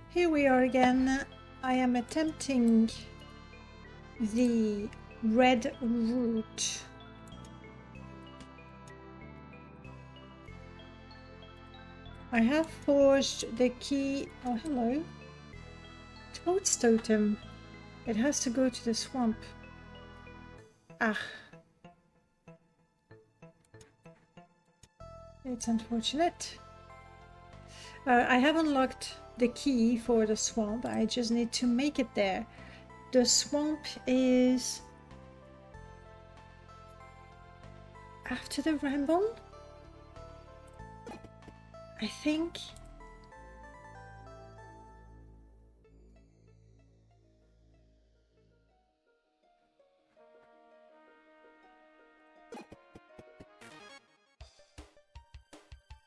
Here we are again. I am attempting the red route. I have forged the key. Oh, hello. Toad's totem. It has to go to the swamp. Ah. It's unfortunate. I have unlocked the key for the swamp. I just need to make it there. The swamp is after the ramble, I think.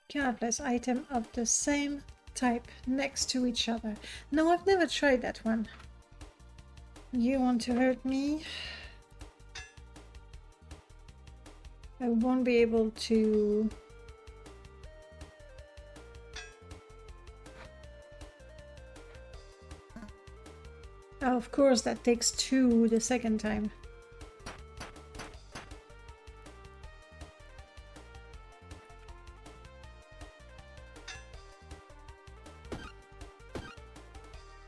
Countless item of the same type next to each other. No, I've never tried that one. You want to hurt me? I won't be able to... Oh, of course, that takes 2 the second time.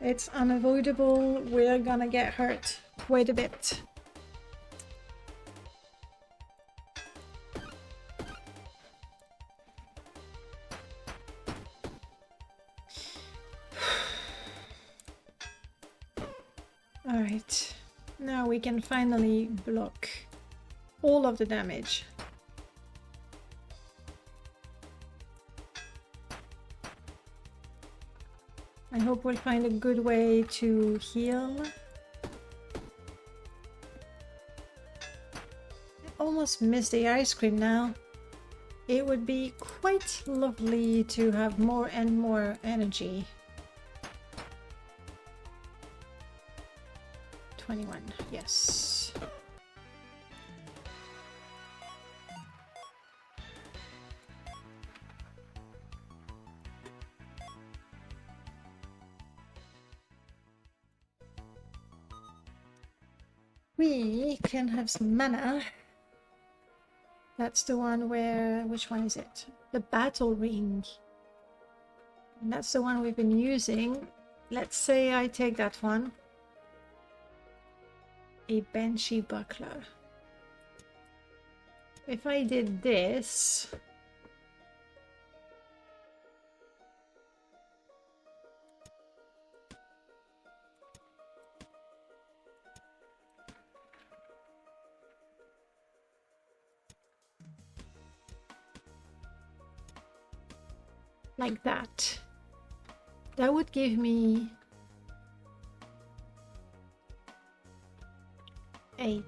It's unavoidable. We're gonna get hurt quite a bit. Alright, now we can finally block all of the damage. I hope we'll find a good way to heal. I almost missed the ice cream now. It would be quite lovely to have more and more energy. 21, yes. We can have some mana. That's the one where... which one is it? The battle ring. And that's the one we've been using. Let's say I take that one. A Banshee buckler. If I did this... like that. That would give me 8.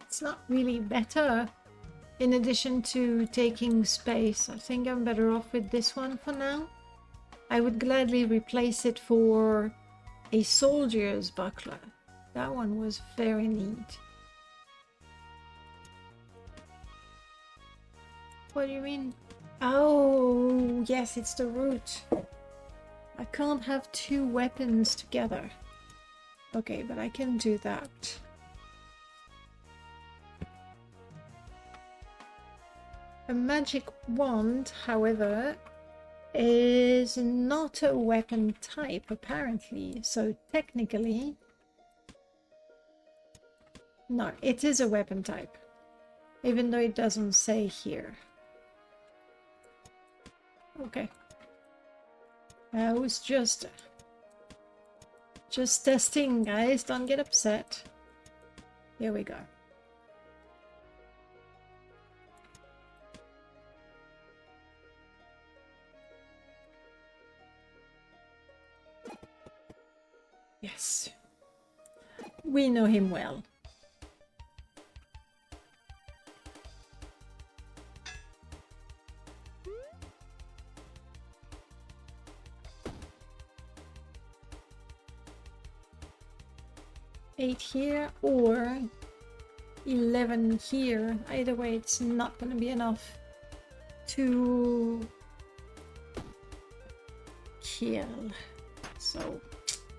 It's not really better. In addition to taking space, I think I'm better off with this one for now. I would gladly replace it for a soldier's buckler. That one was very neat. What do you mean? Oh, yes, it's the root. I can't have 2 weapons together. Okay, but I can do that. A magic wand, however, is not a weapon type, apparently. So technically... no, it is a weapon type, even though it doesn't say here. Okay. I was just testing, guys. Don't get upset. Here we go. Yes. We know him well. Eight here, or 11 here. Either way, it's not going to be enough to kill. So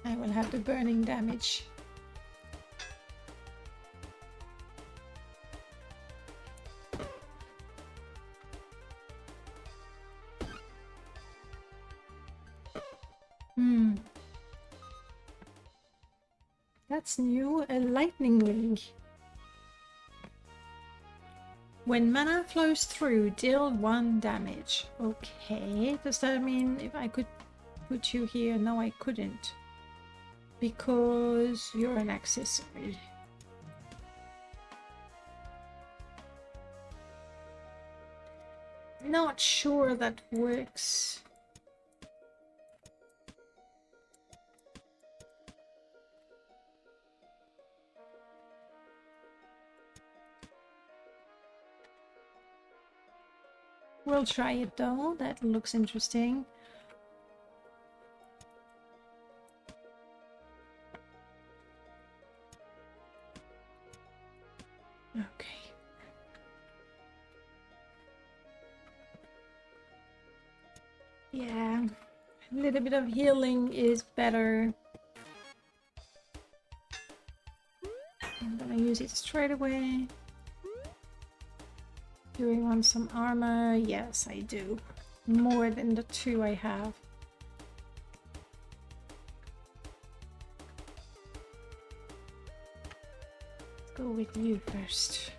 I will have the burning damage. That's new, a lightning ring. When mana flows through, deal 1 damage. Okay, does that mean if I could put you here? No, I couldn't. Because you're an accessory. Not sure that works. We'll try it though, that looks interesting. Okay. Yeah, a little bit of healing is better. I'm gonna use it straight away. Do I want some armor? Yes, I do. More than the 2 I have. Let's go with you first.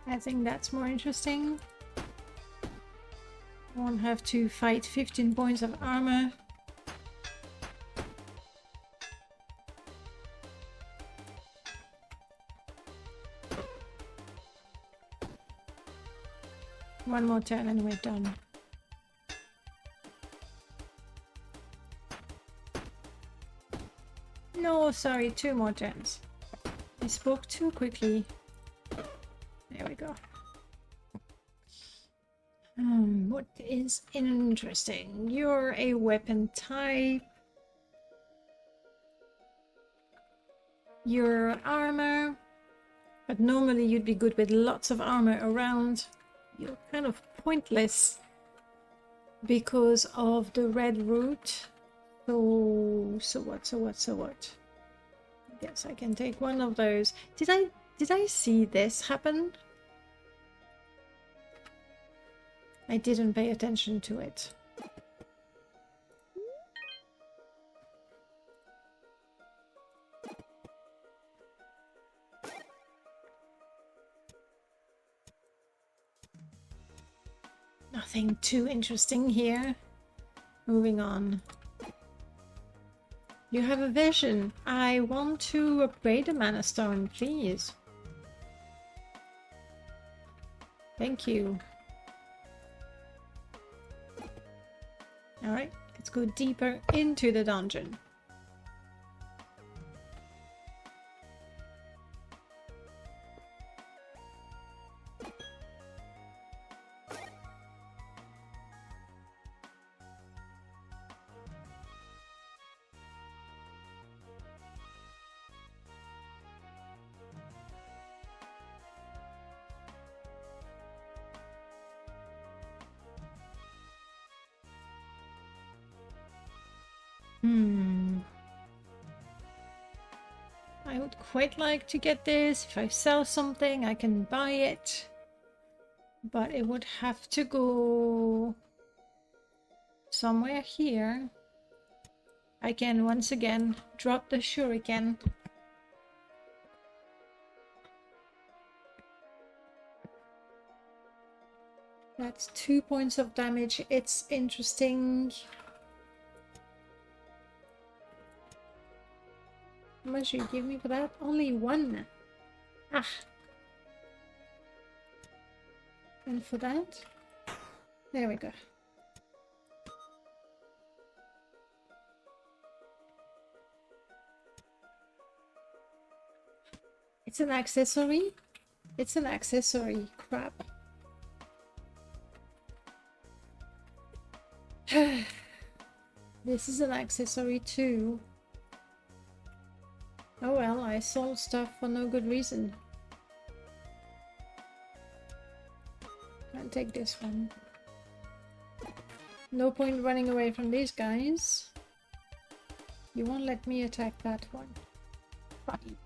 I think that's more interesting. Won't have to fight 15 points of armor. One more turn and we're done. No, sorry, 2 more turns. I spoke too quickly. There we go. What is interesting? You're a weapon type. You're armor, but normally you'd be good with lots of armor around. You're kind of pointless because of the red root. So what? I guess I can take one of those. Did I see this happen? I didn't pay attention to it. Nothing too interesting here. Moving on. You have a vision. I want to upgrade the mana stone, please. Thank you. Alright, let's go deeper into the dungeon. I would quite like to get this. If I sell something, I can buy it. But it would have to go somewhere here. I can once again drop the shuriken. That's 2 points of damage. It's interesting. How much you give me for that? Only 1. Ah. And for that? There we go. It's an accessory? It's an accessory. crap. This is an accessory too. Oh well, I sold stuff for no good reason. Can't take this one. No point running away from these guys. You won't let me attack that one. Fine.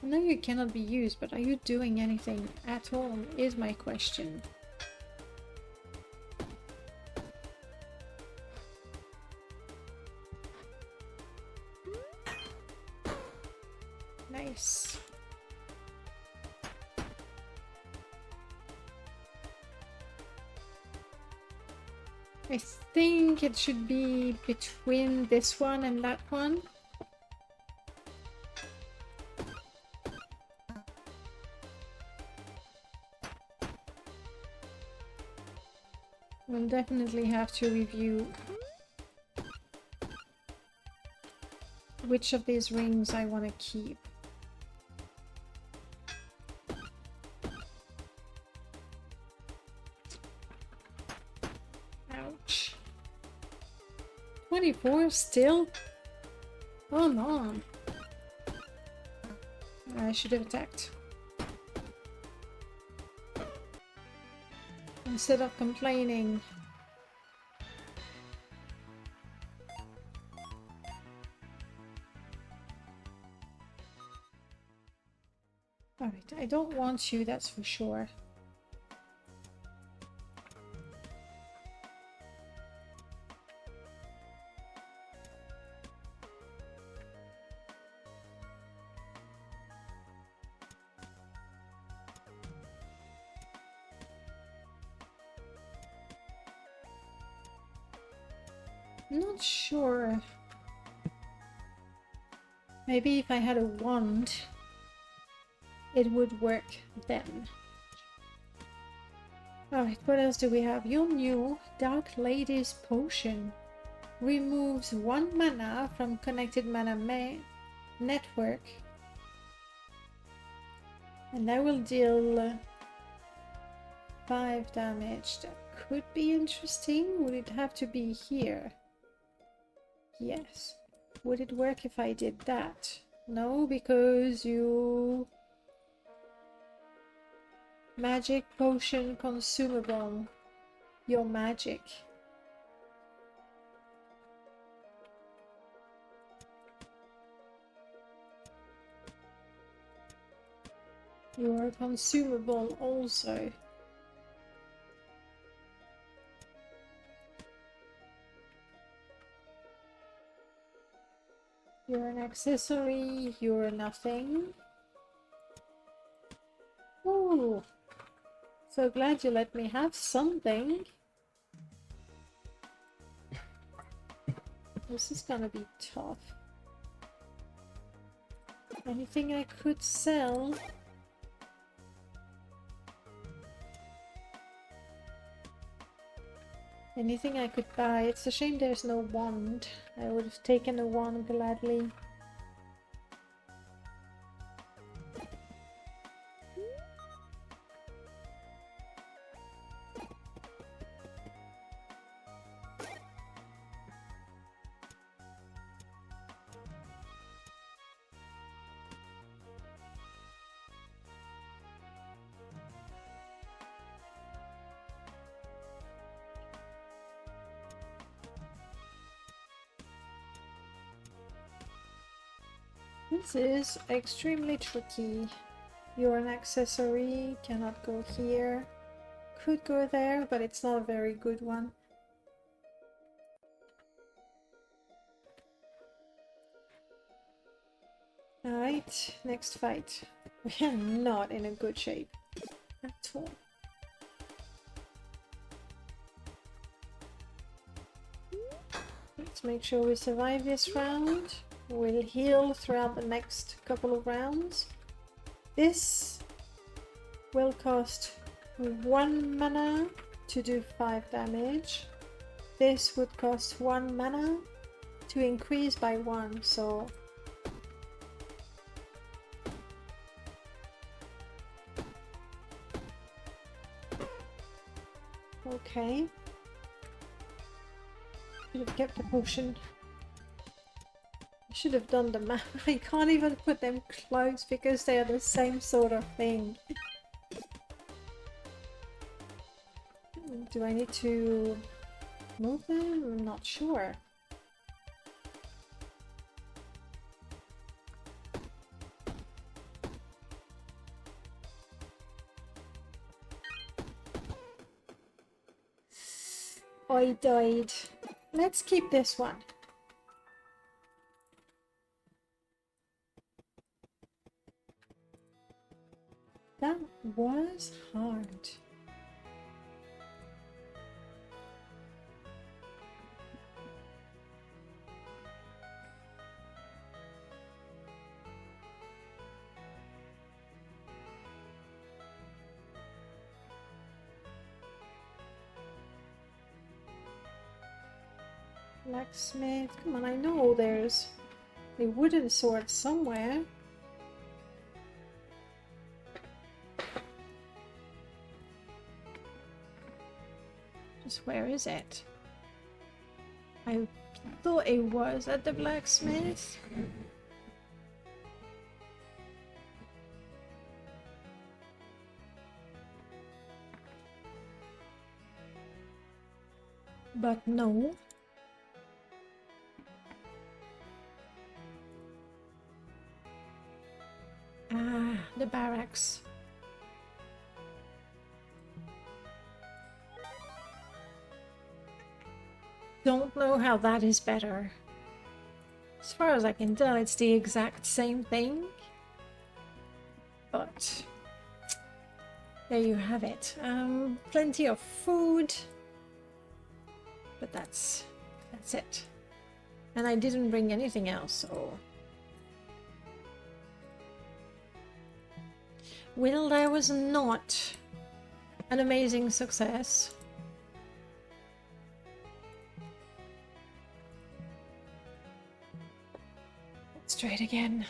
I know you cannot be used, but are you doing anything at all is my question. Nice. I think it should be between this one and that one. We'll definitely have to review which of these rings I want to keep. Ouch. 24 still? Oh no. I should have attacked. Instead of complaining. Alright, I don't want you, that's for sure. Not sure. Maybe if I had a wand, it would work then. Alright, what else do we have? Your new Dark Lady's Potion removes 1 mana from connected mana network. And that will deal 5 damage. That could be interesting. Would it have to be here? Yes. Would it work if I did that? No, because you... Magic potion consumable. Your magic. You are consumable also. You're an accessory, you're nothing. Oh, so glad you let me have something. This is gonna be tough. Anything I could sell? Anything I could buy. It's a shame there's no wand. I would have taken a wand gladly. This is extremely tricky. You're an accessory, cannot go here. Could go there, but it's not a very good one. Alright, next fight. We are not in a good shape at all. Let's make sure we survive this round. We'll heal throughout the next couple of rounds. This will cost 1 mana to do 5 damage. This would cost 1 mana to increase by 1, so Okay. Should have kept the potion. I should have done the map. I can't even put them close because they are the same sort of thing. Do I need to move them? I'm not sure. I died. Let's keep this one. That was hard. Blacksmith, come on, I know there's a wooden sword somewhere. Just where is it? I thought it was at the blacksmith. But no. Ah, the barracks. Don't know how that is better. As far as I can tell, it's the exact same thing. But there you have it. Plenty of food. But that's it. And I didn't bring anything else, so... Well, that was not an amazing success. Let's try it again.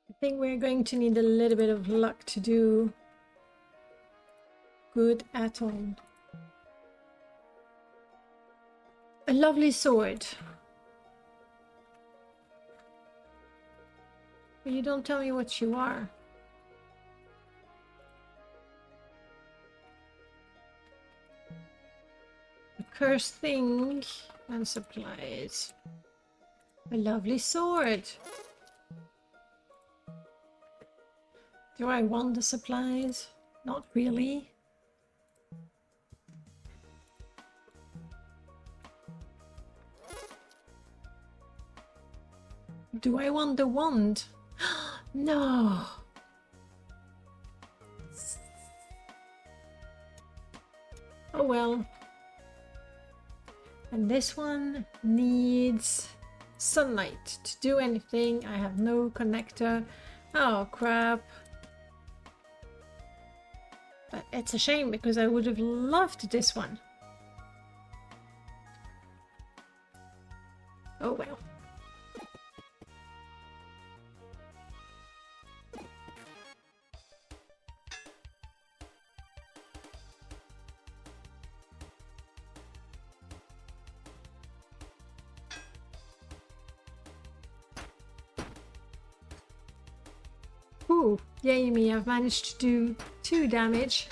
I think we're going to need a little bit of luck to do good at all. A lovely sword. But you don't tell me what you are. A cursed thing and supplies. A lovely sword. Do I want the supplies? Not really. Do I want the wand? No. Oh well. And this one needs sunlight to do anything. I have no connector. Oh crap. But it's a shame because I would have loved this one. Oh well. Ooh, yay me, I've managed to do 2 damage.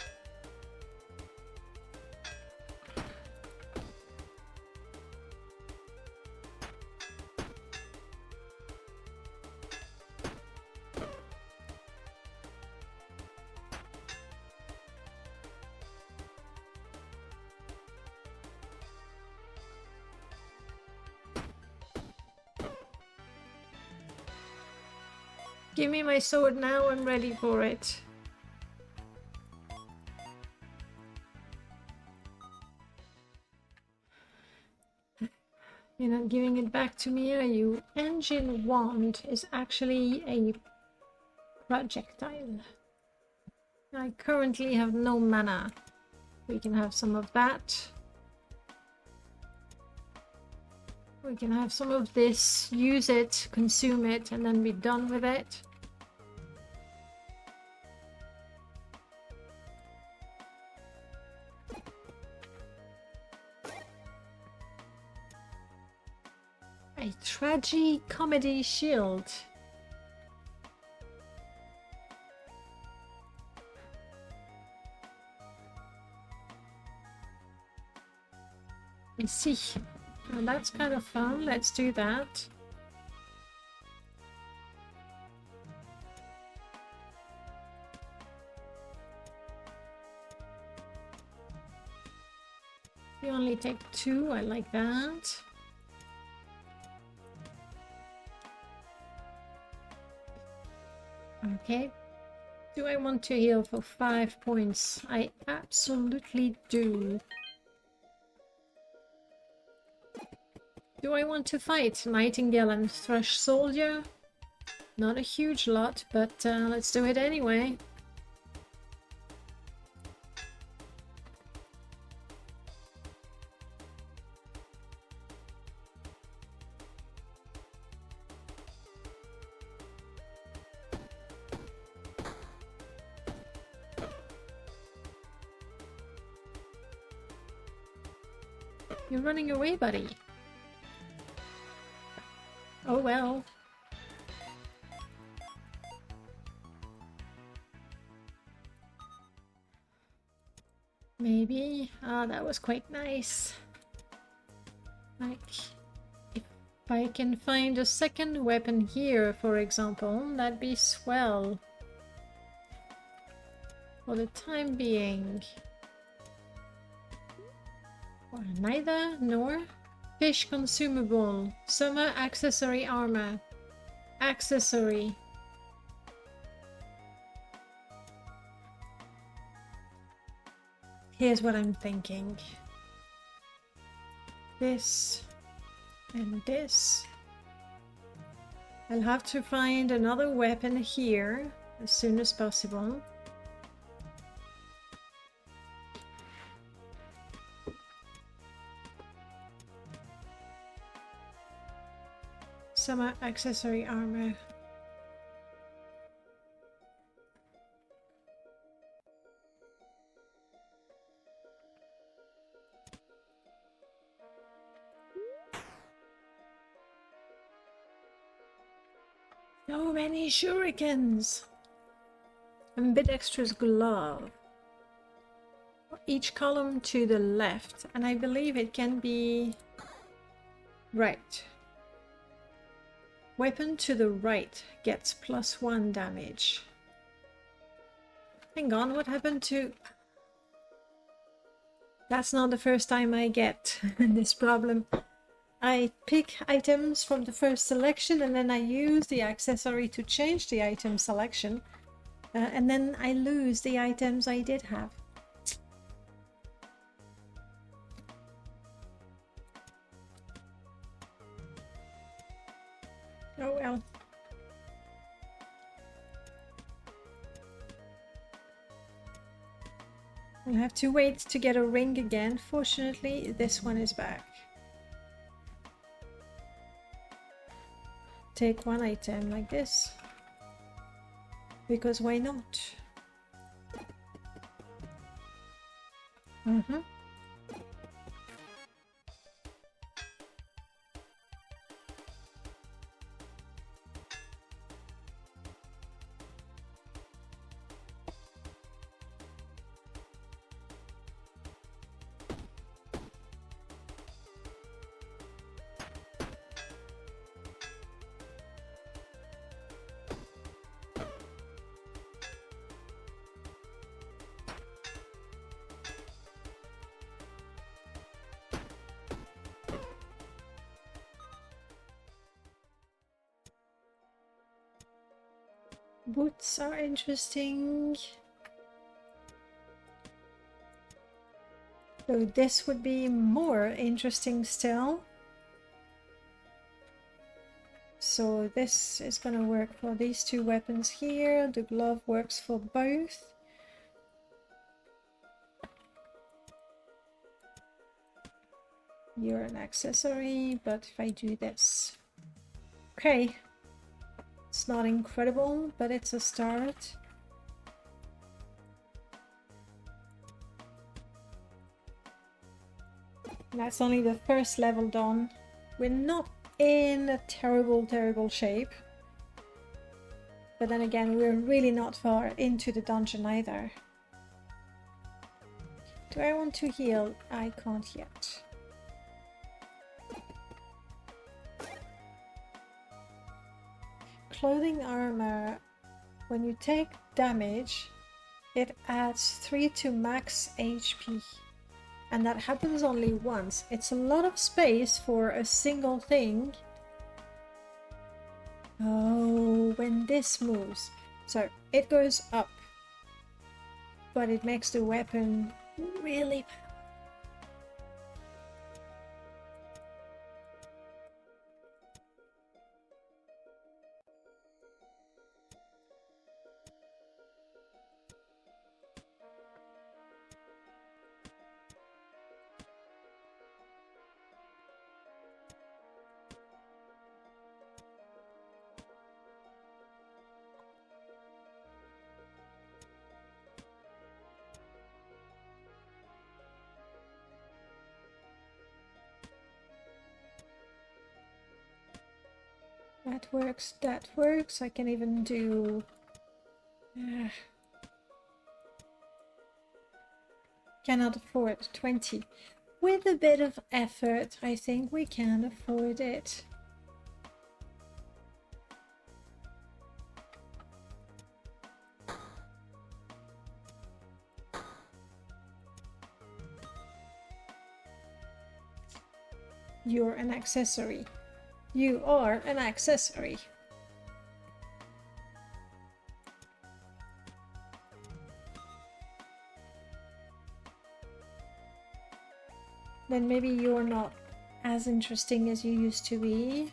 Give me my sword now, I'm ready for it. You're not giving it back to me, are you? Engine wand is actually a projectile. I currently have no mana. We can have some of that. We can have some of this, use it, consume it, and then be done with it. A tragi-comedy shield. Let's see. Well, that's kind of fun. Let's do that. We only take 2. I like that. Okay. Do I want to heal for 5 points? I absolutely do. Do I want to fight Nightingale and Thrush Soldier? Not a huge lot, but let's do it anyway. You're running away, buddy. Oh well. Maybe. Ah, that was quite nice. Like, if I can find a second weapon here, for example, that'd be swell. For the time being. Or neither nor. Fish consumable. Summer accessory armor. Accessory. Here's what I'm thinking. This and this. I'll have to find another weapon here as soon as possible. Summer accessory armor. So many shurikens! Ambidextrous glove. Each column to the left, and I believe it can be right. Weapon to the right gets +1 damage. Hang on, what happened to... That's not the first time I get this problem. I pick items from the first selection and then I use the accessory to change the item selection. And then I lose the items I did have. Oh well. I'll have to wait to get a ring again. Fortunately, this one is back. Take one item like this. Because why not? Boots are interesting. So this would be more interesting still. so this is gonna work for these two weapons here. The glove works for both. You're an accessory, but if I do this... Okay. It's not incredible, but it's a start. That's only the first level done. We're not in a terrible shape. But then again, we're really not far into the dungeon either. Do I want to heal? I can't yet. Clothing armor. When you take damage, it adds 3 to max HP. And that happens only once. It's a lot of space for a single thing. Oh, when this moves. So it goes up. But it makes the weapon really powerful. That works, that works. I can even do... Cannot afford 20. With a bit of effort, I think we can afford it. You're an accessory. You are an accessory. Then maybe you're not as interesting as you used to be.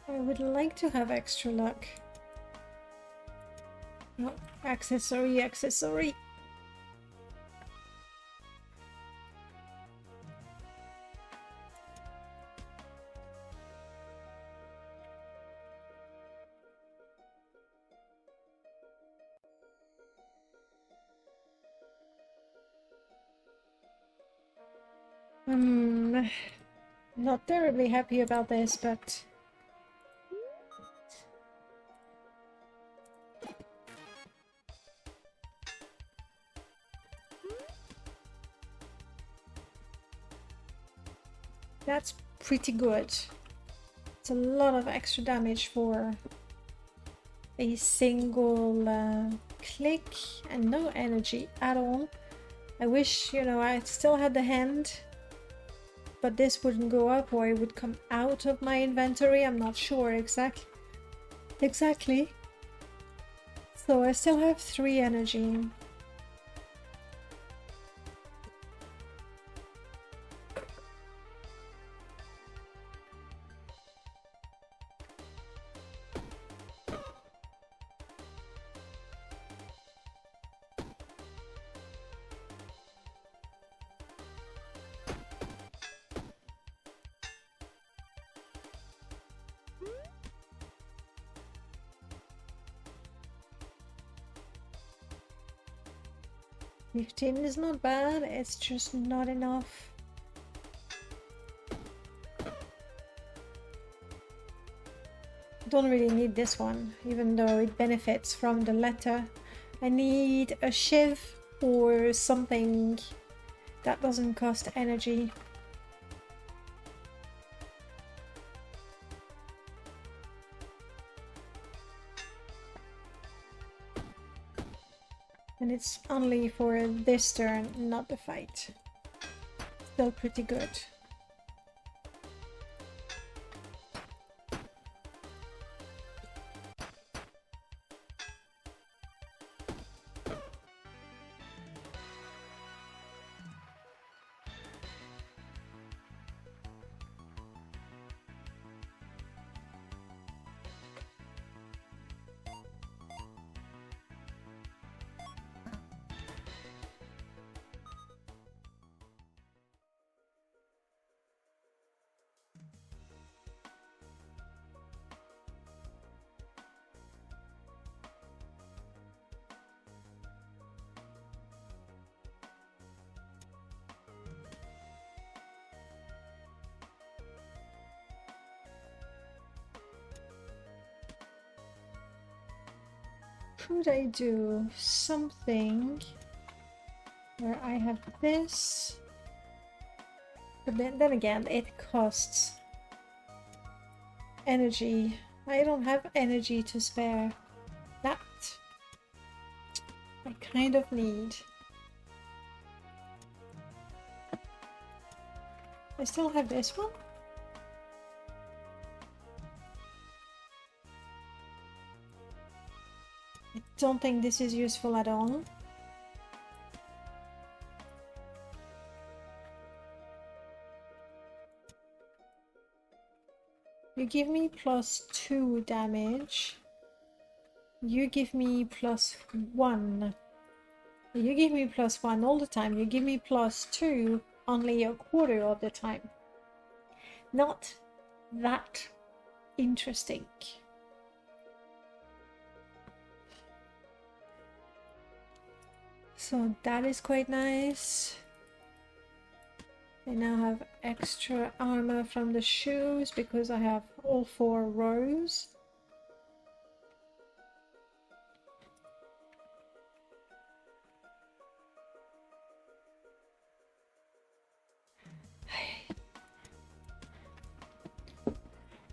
I would like to have extra luck. No, accessory, accessory. Not terribly happy about this, but that's pretty good. It's a lot of extra damage for a single click and no energy at all. I wish, you know, I still had the hand, but this wouldn't go up or it would come out of my inventory. I'm not sure exactly. So I still have 3 energy. $15 is not bad, it's just not enough. Don't really need this one, even though it benefits from the letter. I need a shiv or something that doesn't cost energy. And it's only for this turn, not the fight. Still pretty good. could I do something where I have this, but then again it costs energy. I don't have energy to spare. That I kind of need. I still have this one. I don't think this is useful at all. You give me +2 damage. You give me +1. You give me +1 all the time. You give me +2 only a quarter of the time. Not that interesting. So that is quite nice. I now have extra armor from the shoes because I have all 4 rows.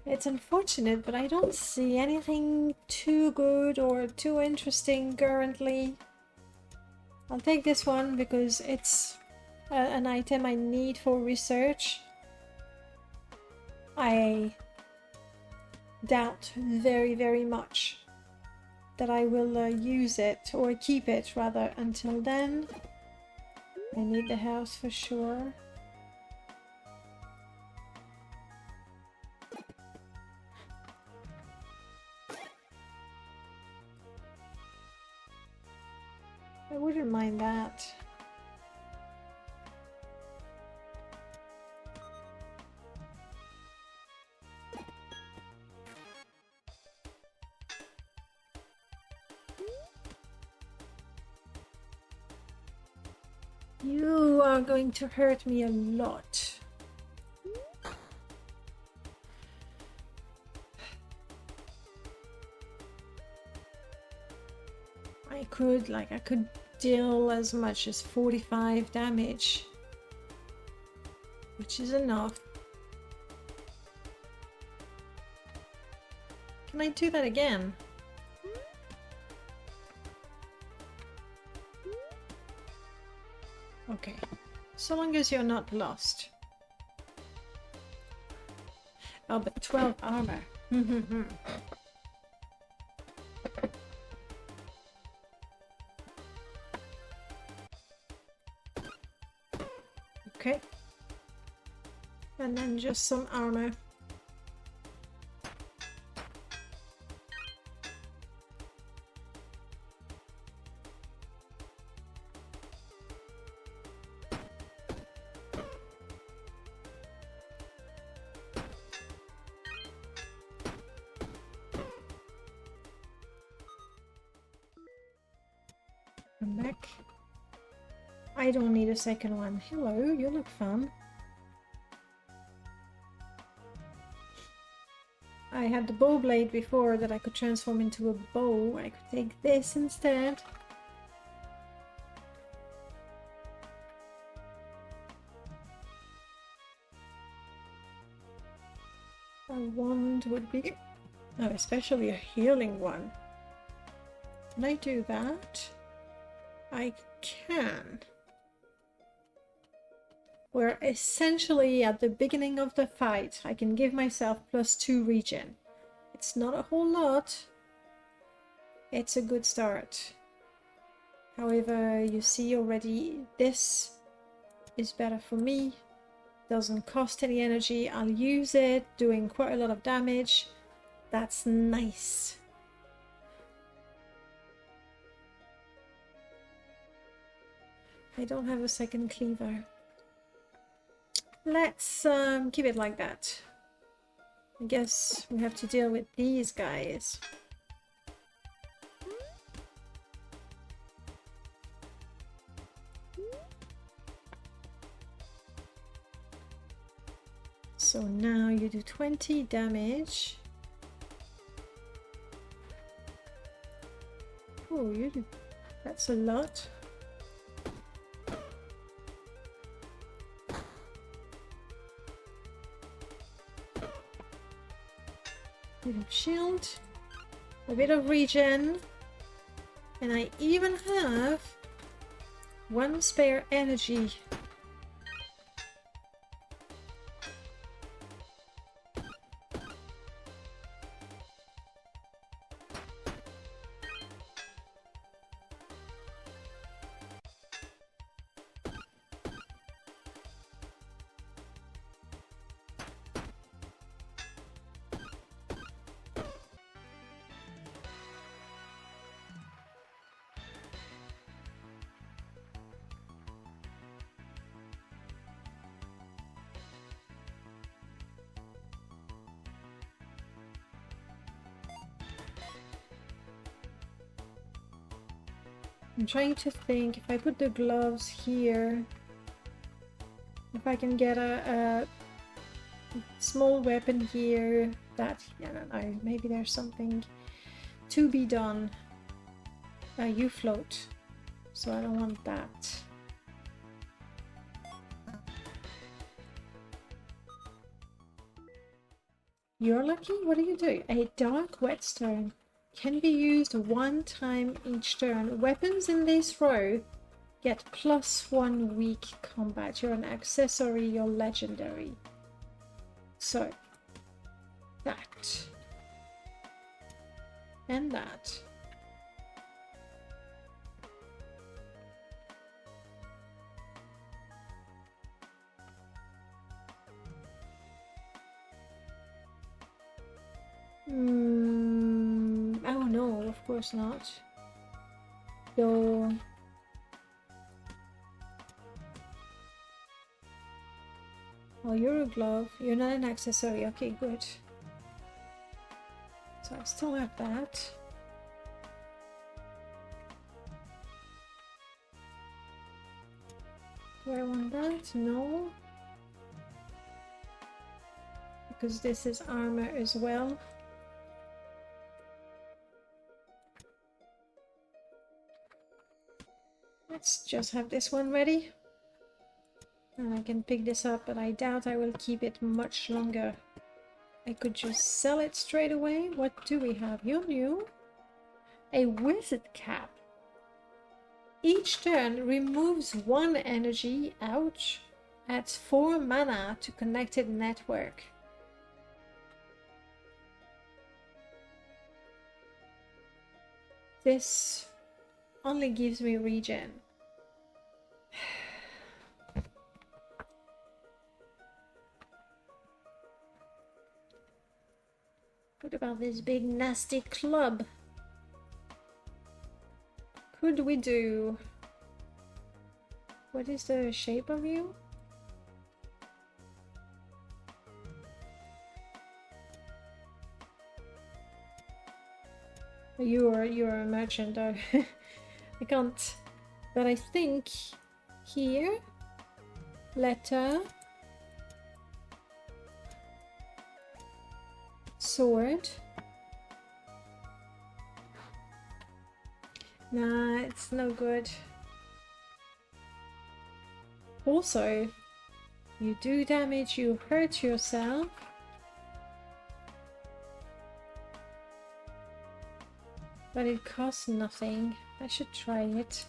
It's unfortunate, but I don't see anything too good or too interesting currently. I'll take this one because it's an item I need for research. I doubt very, very much that I will use it, or keep it rather, until then. I need the house for sure. I wouldn't mind that. You are going to hurt me a lot. I could deal as much as 45 damage, which is enough. Can I do that again? Okay, so long as you're not lost. Oh, but 12 armor. Okay. And then just some armor. Come back. I don't need a second one. Hello, you look fun. I had the bow blade before that I could transform into a bow. I could take this instead. A wand would be... Oh, especially a healing one. Can I do that? I can. We're essentially at the beginning of the fight. I can give myself +2 regen. It's not a whole lot. It's a good start. However, you see already this is better for me. Doesn't cost any energy. I'll use it, doing quite a lot of damage. That's nice. I don't have a second cleaver. Let's keep it like that. I guess we have to deal with these guys. So now you do 20 damage. Oh, that's a lot. Bit of shield, a bit of regen, and I even have one spare energy. I'm trying to think, if I put the gloves here, if I can get a small weapon here that, I don't know, maybe there's something to be done. You float, so I don't want that. You're lucky? What are you doing? A dark whetstone. Can be used one time each turn. Weapons in this row get +1 weak combat. You're an accessory, you're legendary. So, that. And that. Oh no, of course not. So oh, you're a glove. You're not an accessory. Okay, good. So I still have that. Do I want that? No. Because this is armor as well. Let's just have this one ready. And I can pick this up, but I doubt I will keep it much longer. I could just sell it straight away. What do we have? You're new. A wizard cap. Each turn removes 1 energy. Ouch. Adds 4 mana to connected network. This only gives me regen. What about this big nasty club? Could we do... What is the shape of you? You're a merchant though. I can't, but I think here, letter, sword. Nah, it's no good. Also, you do damage, you hurt yourself. But it costs nothing. I should try it.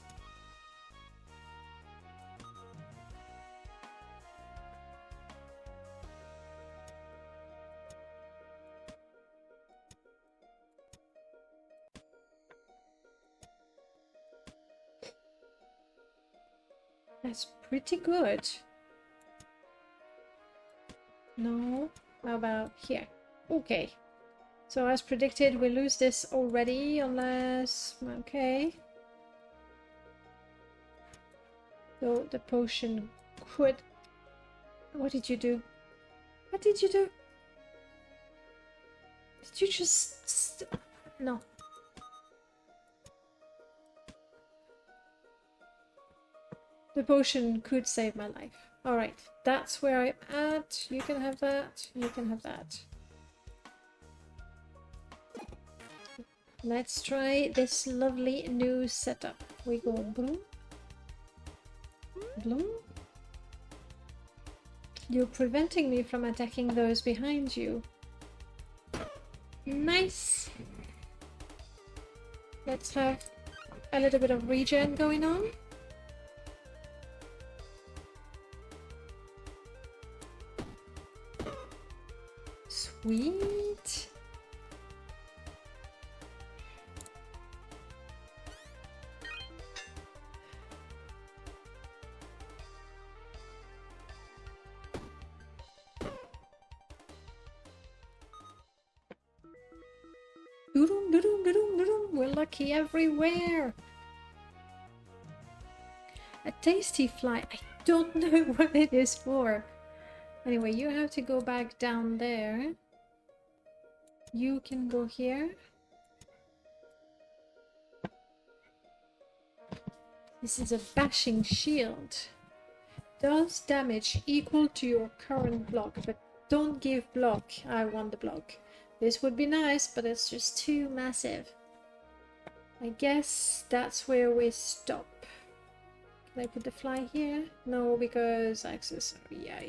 That's pretty good. No? How about here? Okay. So as predicted, we lose this already, unless... Okay. So the potion could... What did you do? What did you do? Did you just... No. The potion could save my life. Alright, that's where I'm at. You can have that. You can have that. Let's try this lovely new setup. We go bloom, bloom. You're preventing me from attacking those behind you. Nice. Let's have a little bit of regen going on. Sweet. We're lucky everywhere. A tasty fly. I don't know what it is for. Anyway, you have to go back down there. You can go here. This is a bashing shield. Does damage equal to your current block, but don't give block. I want the block. This would be nice, but it's just too massive. I guess that's where we stop. Can I put the fly here? No, because accessory. Yeah.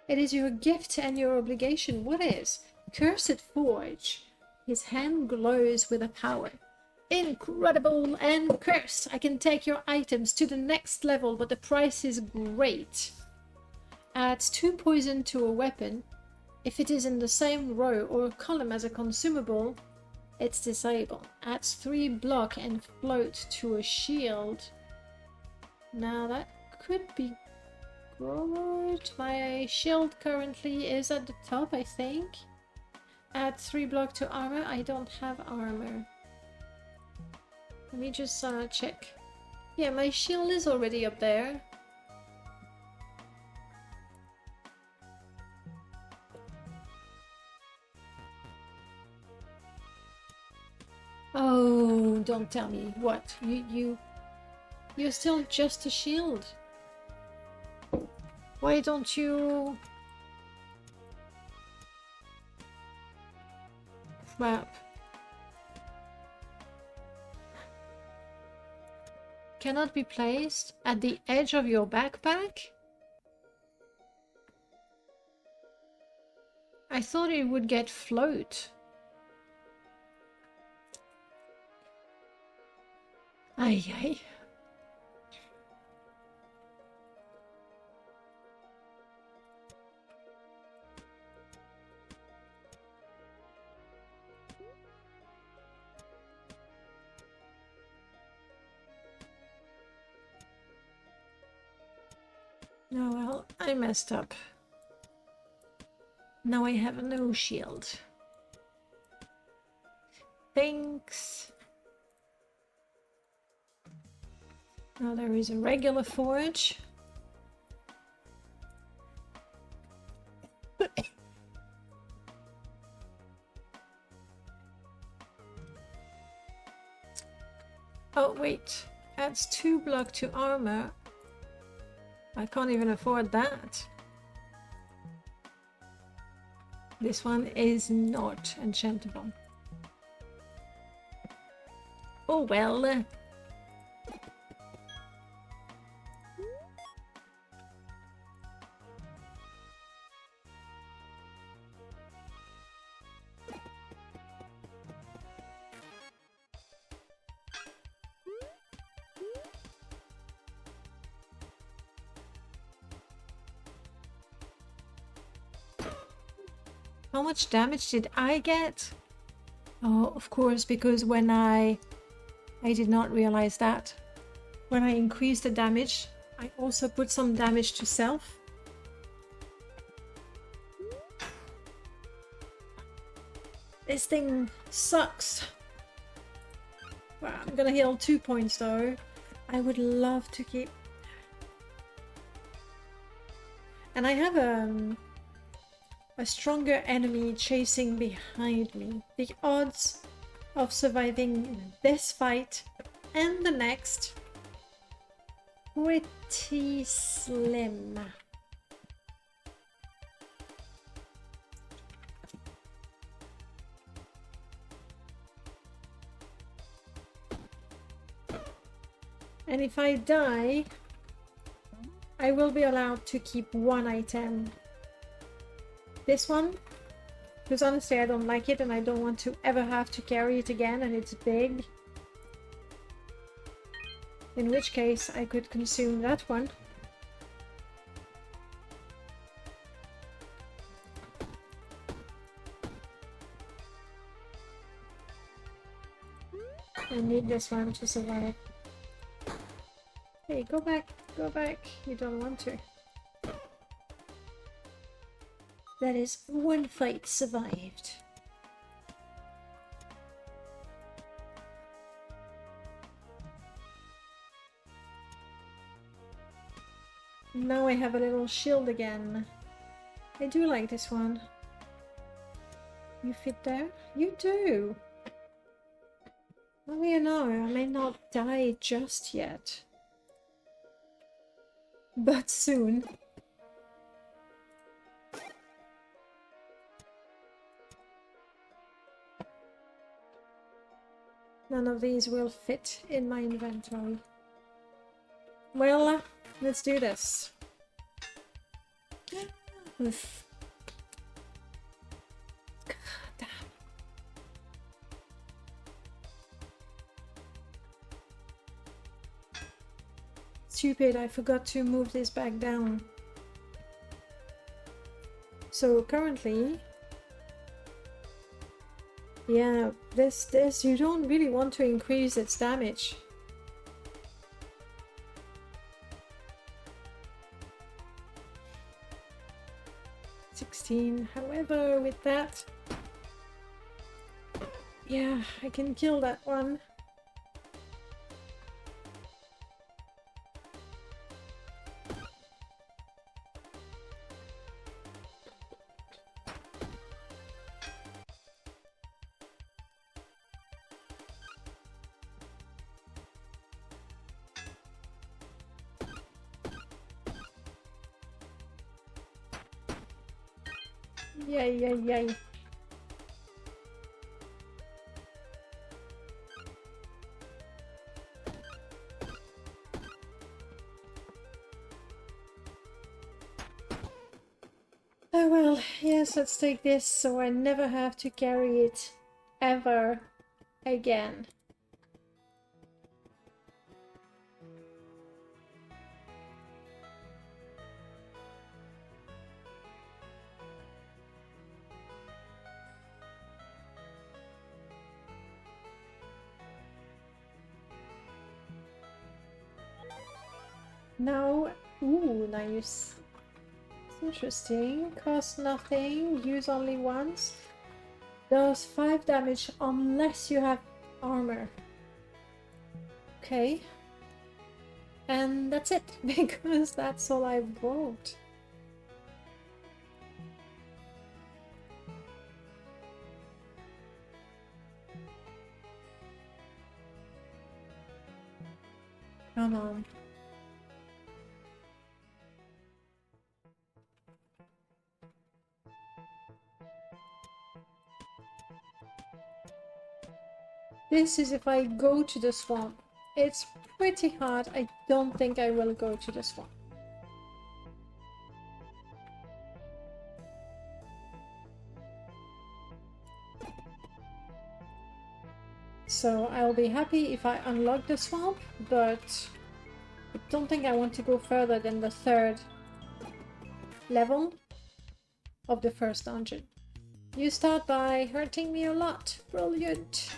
It is your gift and your obligation. What is? Cursed Forge. His hand glows with a power. Incredible and cursed. I can take your items to the next level, but the price is great. Adds 2 poison to a weapon. If it is in the same row or column as a consumable, it's disabled. Adds 3 block and float to a shield. Now that could be good. My shield currently is at the top, I think. Add 3 block to armor. I don't have armor. Let me just check. Yeah, my shield is already up there. Oh, don't tell me. What? You're still just a shield. Why don't you... Crap. Cannot be placed at the edge of your backpack? I thought it would get float. Ay. Oh well, I messed up. Now I have no shield. Thanks. Now there is a regular forge. Oh wait, adds 2 block to armor. I can't even afford that. This one is not enchantable. Oh well. How much damage did I get? Oh, of course, because when I did not realize that. When I increased the damage, I also put some damage to self. This thing sucks. Well, I'm gonna heal 2 points though. I would love to keep... And I have a stronger enemy chasing behind me. The odds of surviving this fight and the next, pretty slim. And if I die, I will be allowed to keep one item. This one, because honestly I don't like it and I don't want to ever have to carry it again, and it's big. In which case I could consume that one. I need this one to survive. Hey, go back, go back. You don't want to. That is one fight survived. Now I have a little shield again. I do like this one. You fit there? You do! Well, you know, I may not die just yet. But soon. None of these will fit in my inventory. Well, let's do this. Oof. God damn. Stupid, I forgot to move this back down. So currently, yeah, this you don't really want to increase its damage. However, with that, yeah, I can kill that one. Yay, yay, yay. Oh well, yes, let's take this so I never have to carry it ever again. Now, ooh, nice. It's interesting. Cost nothing, use only once. Does 5 damage unless you have armor. Okay. And that's it, because that's all I bought. Come on. This is if I go to the swamp. It's pretty hard. I don't think I will go to the swamp. So I'll be happy if I unlock the swamp, but I don't think I want to go further than the 3rd level of the first dungeon. You start by hurting me a lot. Brilliant.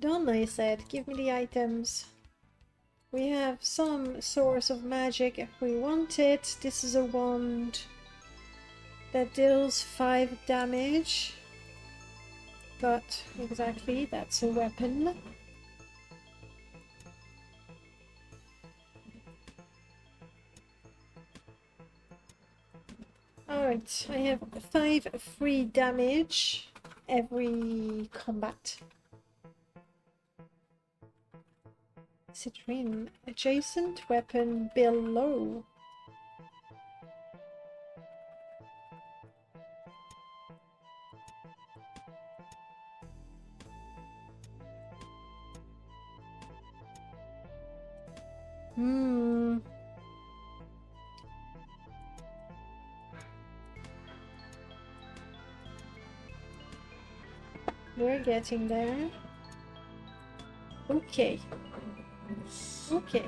Done, I said. Give me the items. We have some source of magic if we want it. This is a wand that deals 5 damage. But exactly, that's a weapon. Alright, I have 5 free damage every combat. Citrine, adjacent weapon below. We're getting there. Okay. Okay.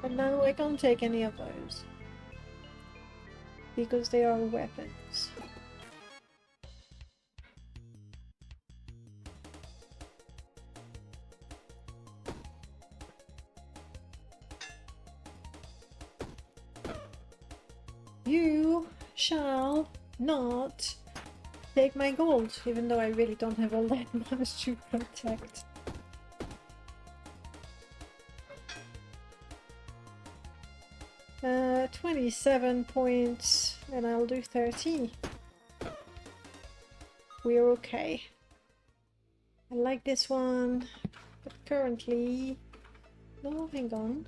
But now I can't take any of those. Because they are weapons. You shall not take my gold, even though I really don't have all that much to protect. Uh, 27 points, and I'll do 30. We're okay. I like this one, but currently... No, hang on.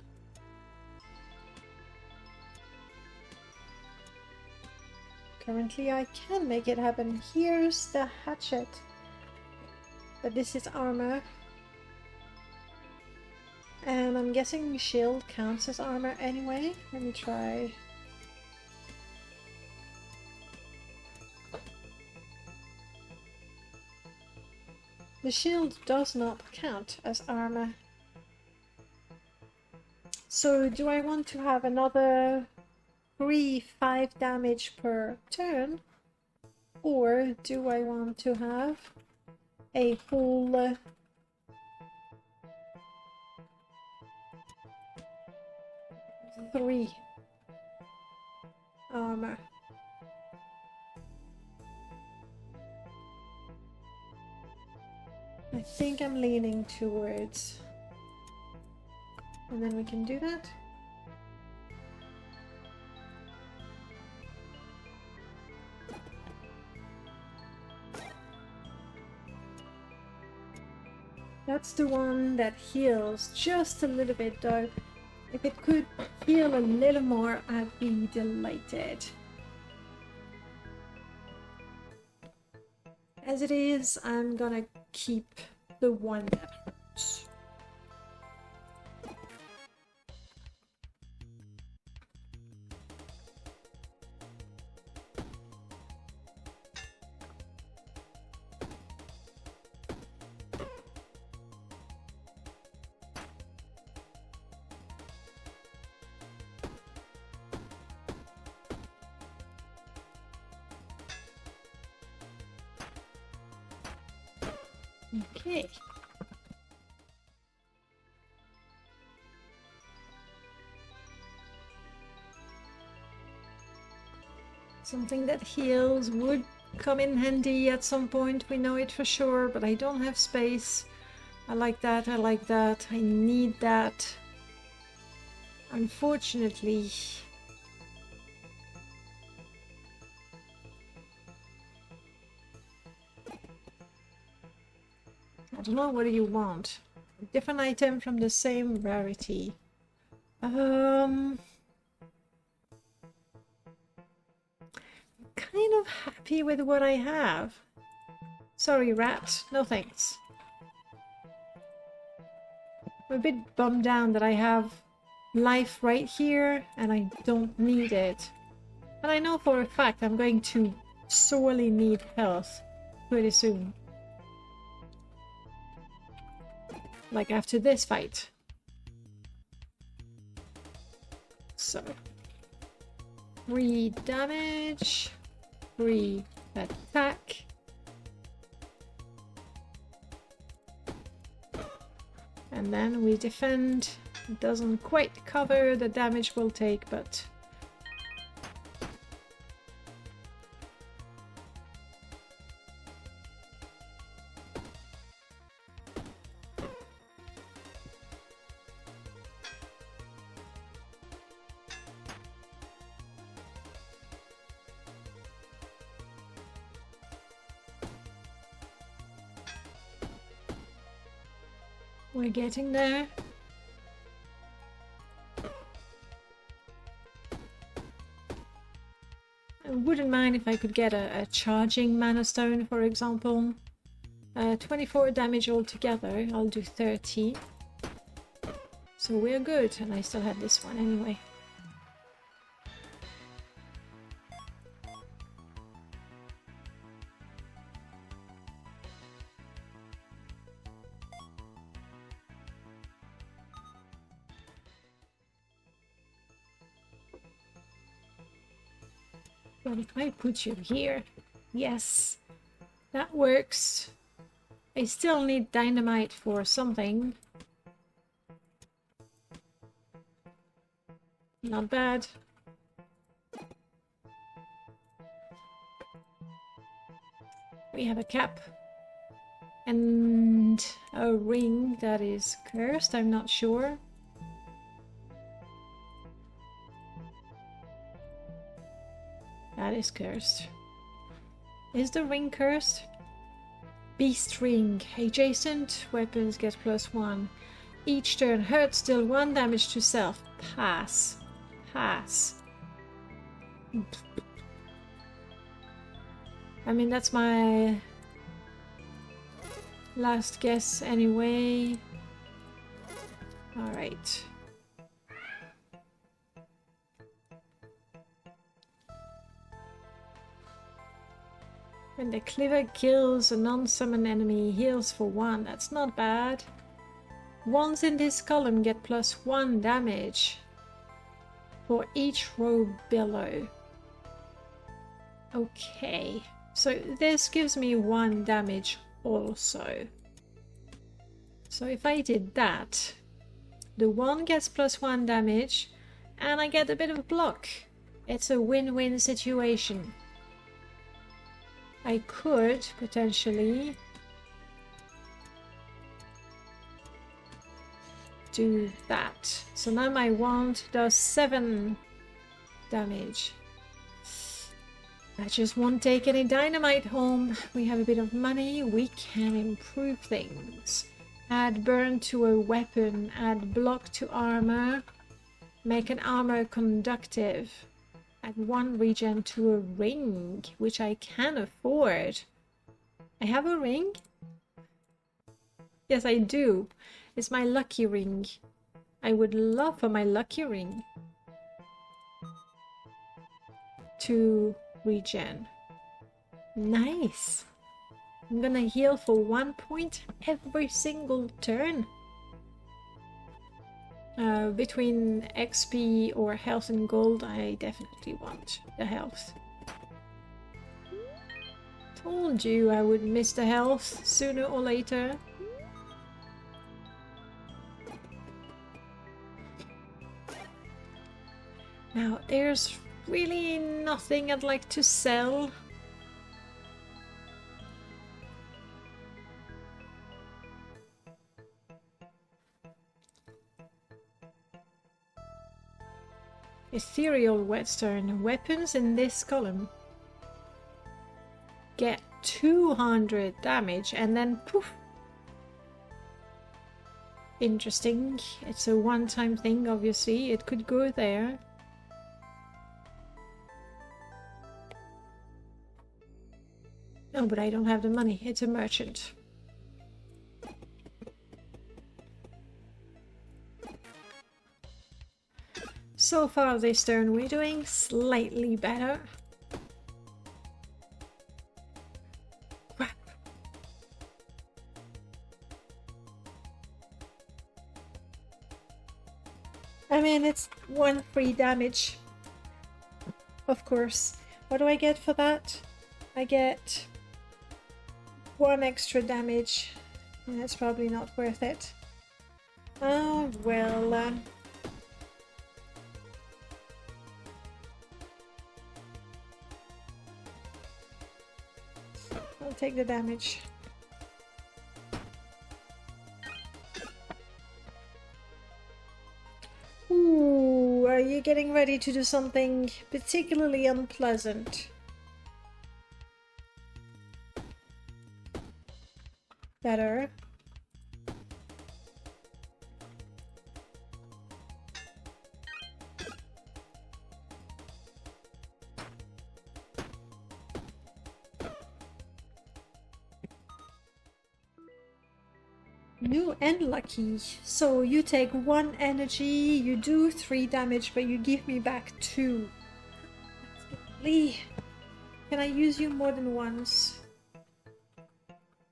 Currently I can make it happen. Here's the hatchet. But this is armor. And I'm guessing shield counts as armor anyway. Let me try. The shield does not count as armor. So do I want to have another 5 damage per turn, or do I want to have a whole 3 armor? I think I'm leaning towards, and then we can do that. That's the one that heals just a little bit though. If it could heal a little more, I'd be delighted. As it is, I'm gonna keep the one that hurts. Okay. Something that heals would come in handy at some point, we know it for sure, but I don't have space. I like that, I like that, I need that. Unfortunately. I don't know, what do you want? A different item from the same rarity. Kind of happy with what I have. Sorry, rat. No thanks. I'm a bit bummed down that I have life right here and I don't need it. And I know for a fact I'm going to sorely need health pretty soon. Like after this fight. So 3 damage, 3 attack. And then we defend. It doesn't quite cover the damage we'll take, but we're getting there. I wouldn't mind if I could get a charging mana stone, for example. 24 damage altogether. I'll do 30. So we're good, and I still have this one anyway. But if I put you here, yes, that works. I still need dynamite for something. Not bad. We have a cap and a ring that is cursed, I'm not sure. That is cursed. Is the ring cursed? Beast ring. Adjacent weapons get +1. Each turn hurts, deal 1 damage to self. Pass. Pass. I mean, that's my last guess anyway. Alright. When the cleaver kills a non-summon enemy, heals for 1. That's not bad. Ones in this column get +1 damage for each row below. Okay, so this gives me 1 damage also. So if I did that, the 1 gets +1 damage and I get a bit of a block. It's a win-win situation. I could potentially do that. So now my wand does 7 damage. I just won't take any dynamite home. We have a bit of money. We can improve things. Add burn to a weapon. Add block to armor. Make an armor conductive. Add 1 regen to a ring, which I can afford. I have a ring? Yes, I do. It's my lucky ring. I would love for my lucky ring to regen. Nice. I'm gonna heal for 1 point every single turn. Between XP or health and gold, I definitely want the health. Told you I would miss the health sooner or later. Now, there's really nothing I'd like to sell. Ethereal whetstone. Weapons in this column get 200 damage and then poof. Interesting. It's a one-time thing, obviously. It could go there. No, but I don't have the money. It's a merchant. So far this turn we're doing slightly better. Crap. I mean, it's 1 free damage. Of course. What do I get for that? I get 1 extra damage. That's probably not worth it. well. I'll take the damage. Ooh, are you getting ready to do something particularly unpleasant? Better. New and lucky. So you take 1 energy, you do 3 damage, but you give me back 2. That's lovely. Can I use you more than once?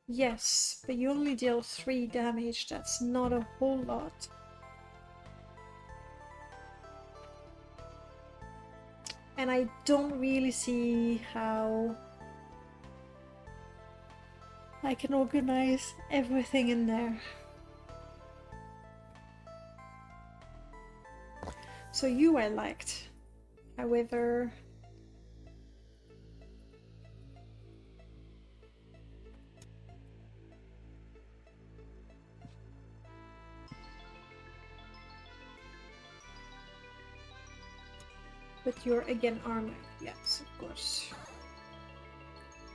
Yes, but you only deal 3 damage. That's not a whole lot. And I don't really see how I can organize everything in there. So you I liked. However, but you're again armored. Yes, of course.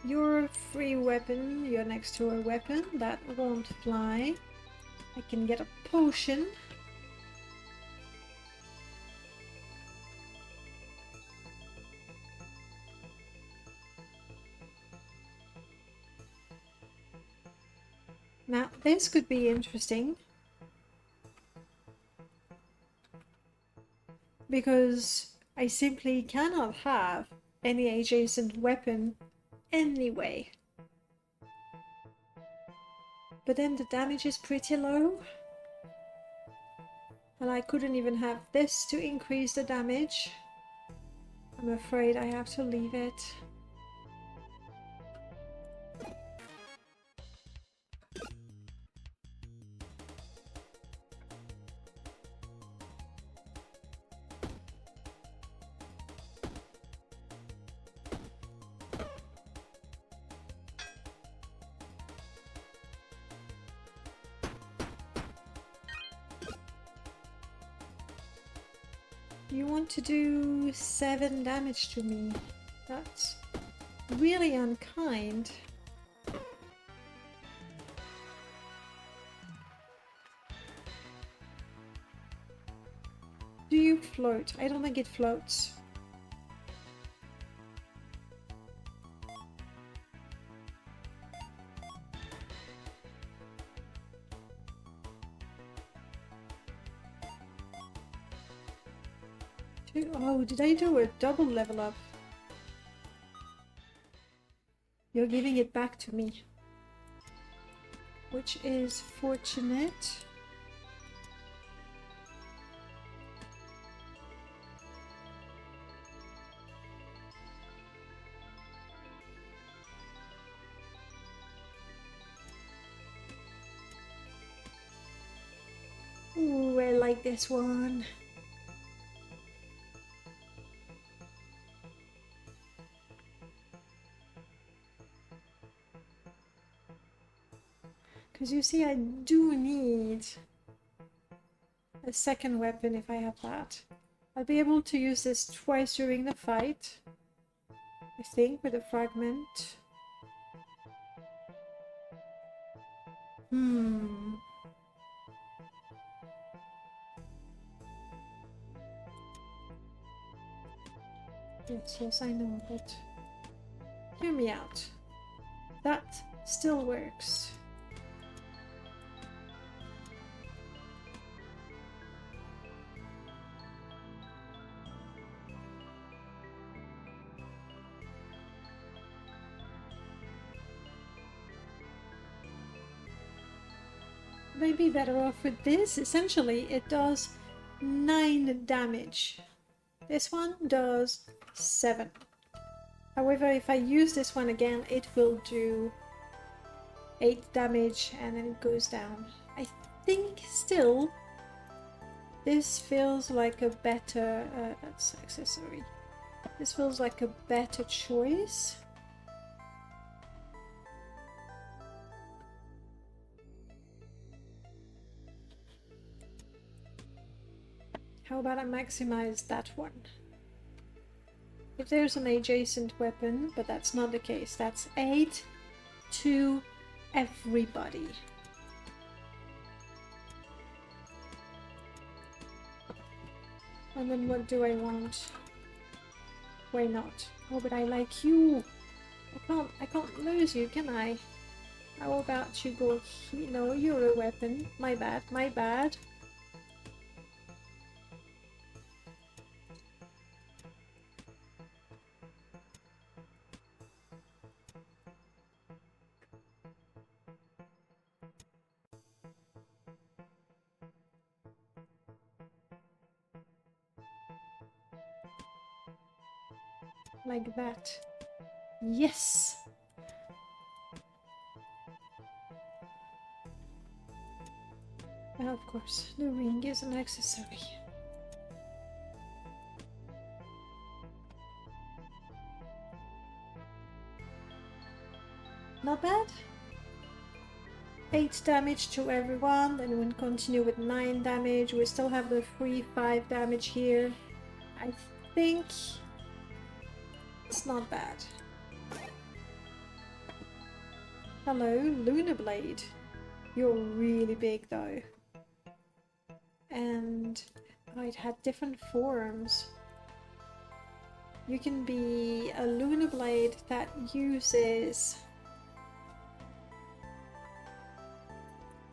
Your free weapon, you're next to a weapon, that won't fly. I can get a potion. Now, this could be interesting. Because I simply cannot have any adjacent weapon anyway. But then the damage is pretty low. And I couldn't even have this to increase the damage. I'm afraid I have to leave it. You want to do 7 damage to me. That's really unkind. Do you float? I don't think it floats. Oh, did I do a double level up? You're giving it back to me, which is fortunate. Ooh, I like this one. Because you see, I do need a second weapon if I have that. I'll be able to use this twice during the fight, I think, with a fragment. Yes, I know, but hear me out. That still works. Maybe better off with this. Essentially, it does 9 damage. This one does 7. However, if I use this one again, it will do 8 damage and then it goes down. I think still This feels like a better... that's accessory. This feels like a better choice. How about I maximize that one? If there's an adjacent weapon, but that's not the case. That's 8 to everybody. And then what do I want? Why not? Oh, but I like you. I can't lose you, can I? How about you go here? No, you're a weapon. My bad, my bad. Like that. Yes! And of course, the ring is an accessory. Not bad. 8 damage to everyone, then we'll continue with 9 damage. We still have the free 5 damage here. I think it's not bad. Hello, Lunar Blade. You're really big though. And oh, it had different forms. You can be a Lunar Blade that uses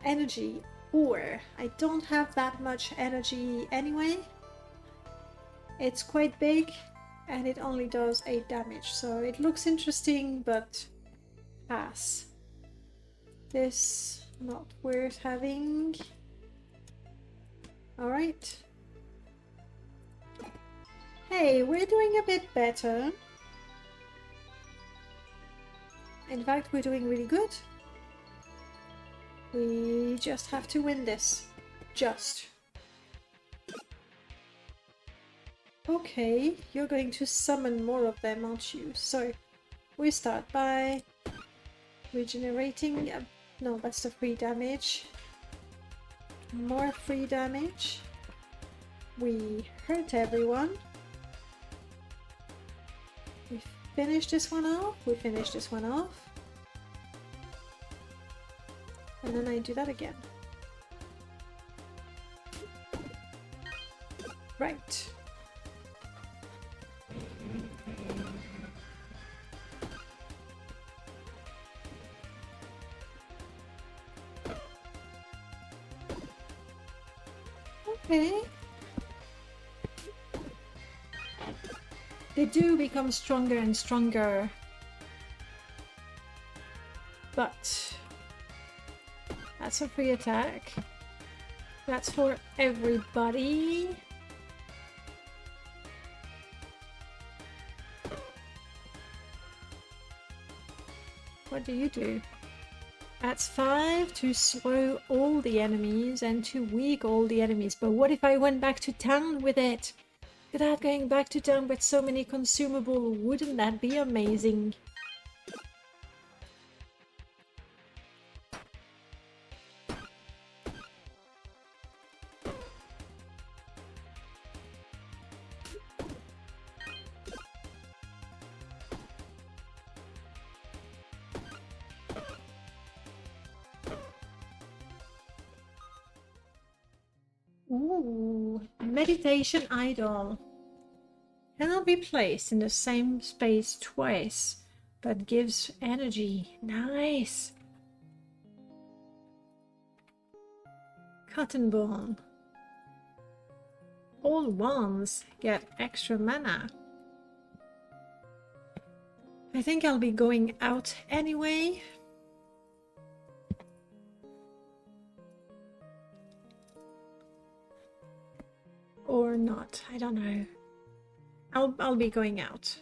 energy, or I don't have that much energy anyway. It's quite big and it only does 8 damage, so it looks interesting, but pass. This not worth having. Alright. Hey, we're doing a bit better. In fact, we're doing really good. We just have to win this. Just. Okay, you're going to summon more of them, aren't you? So, we start by regenerating... no, that's the free damage. More free damage. We hurt everyone. We finish this one off. We finish this one off. And then I do that again. Right. Okay. They do become stronger and stronger. But that's a free attack. That's for everybody. What do you do? That's 5 to slow all the enemies and to weak all the enemies. But what if I went back to town with it? Without going back to town with so many consumable, wouldn't that be amazing? Ooh, meditation idol. Cannot be placed in the same space twice, but gives energy. Nice. Cotton ball. All wands get extra mana. I think I'll be going out anyway. Or not, I don't know. I'll be going out.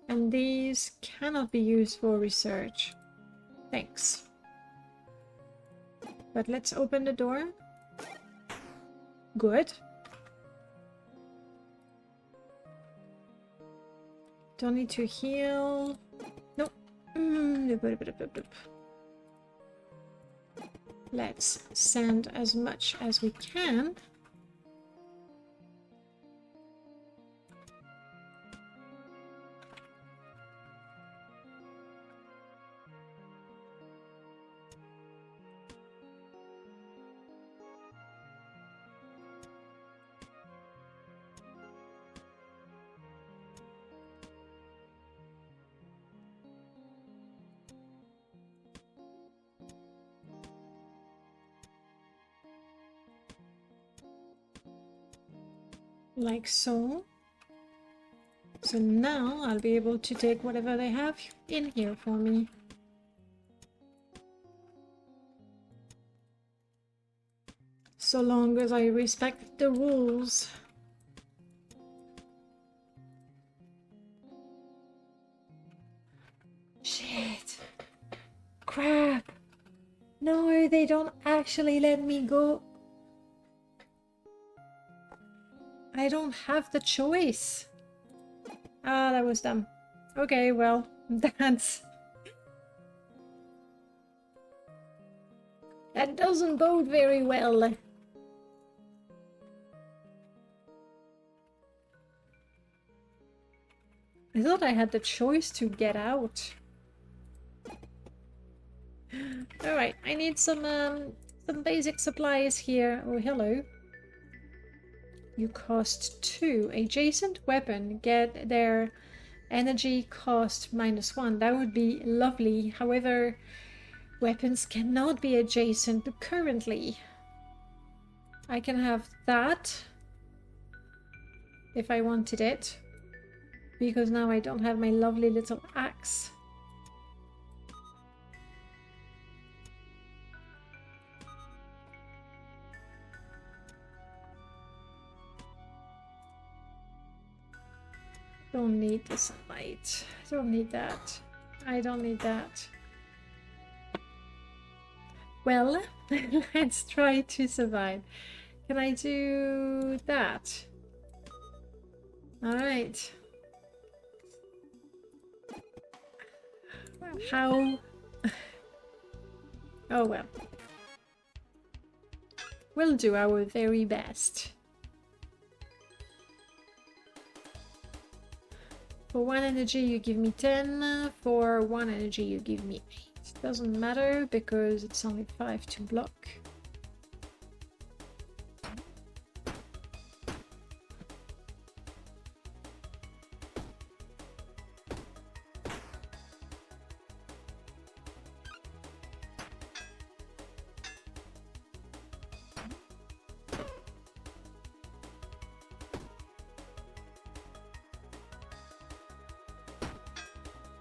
And these cannot be used for research. Thanks. But let's open the door. Good. Don't need to heal. Nope. Let's send as much as we can. Like so. So now I'll be able to take whatever they have in here for me. So long as I respect the rules. Shit. Crap. No, they don't actually let me go. I don't have the choice. Ah, that was dumb. Okay, well, that doesn't bode very well. I thought I had the choice to get out. Alright, I need some basic supplies here. Oh, hello. You cost 2. Adjacent weapon, get their energy cost -1. That would be lovely. However, weapons cannot be adjacent currently. I can have that if I wanted it, because now I don't have my lovely little axe. Don't need the sunlight. Don't need that. I don't need that. Well, let's try to survive. Can I do that? Alright. How? Oh well. We'll do our very best. For 1 energy you give me 10, for 1 energy you give me 8. Doesn't matter because it's only 5 to block.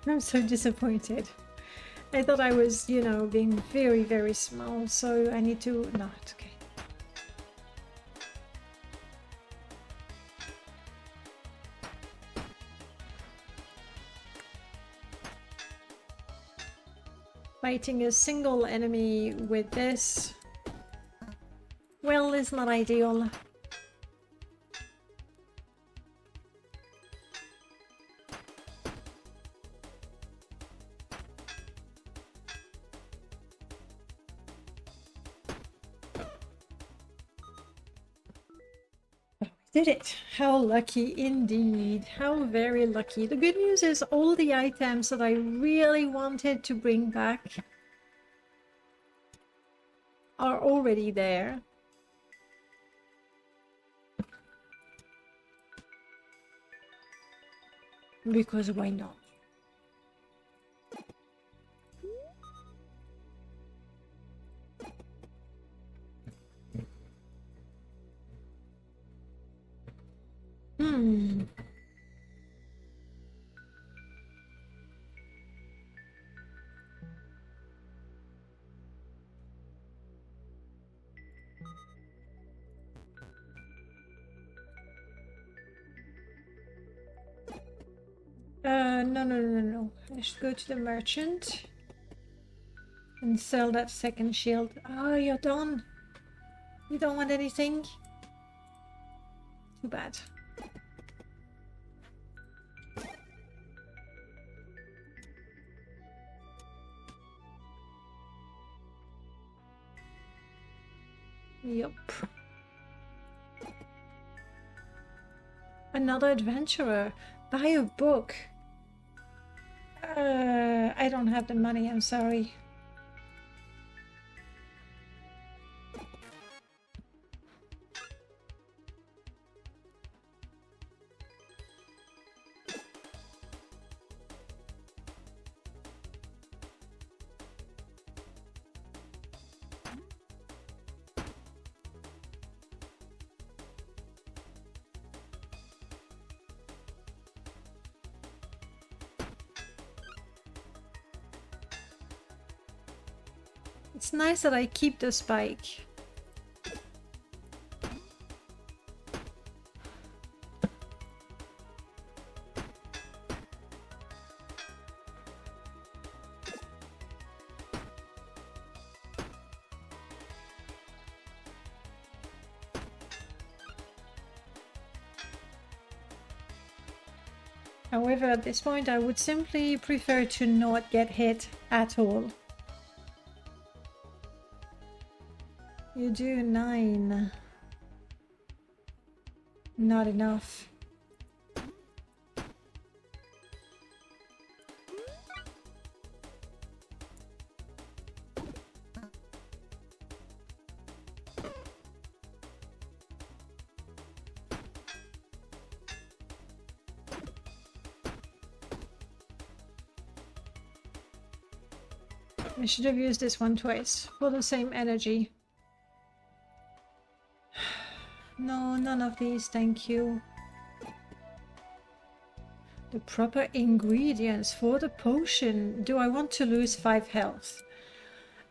I'm so disappointed. I thought I was, you know, being very, very small, so I need to... No, it's okay. Fighting a single enemy with this, well, is not ideal. Did it! How lucky indeed. How very lucky. The good news is all the items that I really wanted to bring back are already there. Because why not? No. I should go to the merchant and sell that second shield. Oh, you're done. You don't want anything? Too bad. Yup. Another adventurer. Buy a book. I don't have the money, I'm sorry. It's nice that I keep the spike. However, at this point I would simply prefer to not get hit at all. You do 9. Not enough. I should have used this one twice for the same energy. No, none of these, thank you. The proper ingredients for the potion. Do I want to lose 5 health?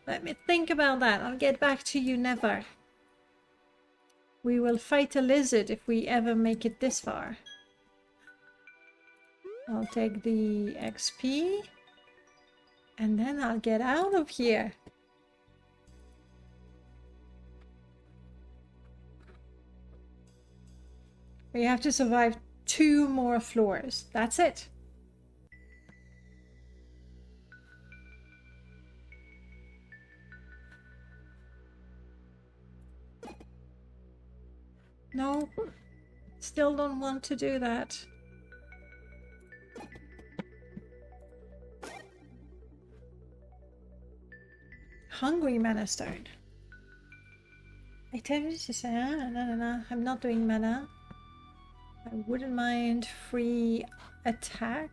Let me think about that. I'll get back to you never. We will fight a lizard if we ever make it this far. I'll take the XP. And then I'll get out of here. We have to survive 2 more floors. That's it. No, still don't want to do that. Hungry mana stone. I tend to say, no, I'm not doing mana. I wouldn't mind free attack.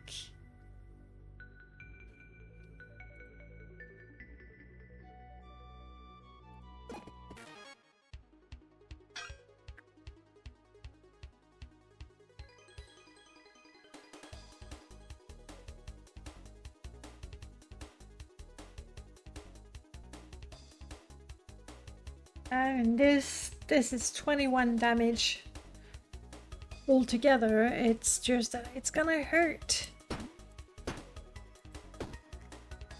And this is 21 damage altogether. It's just that it's gonna hurt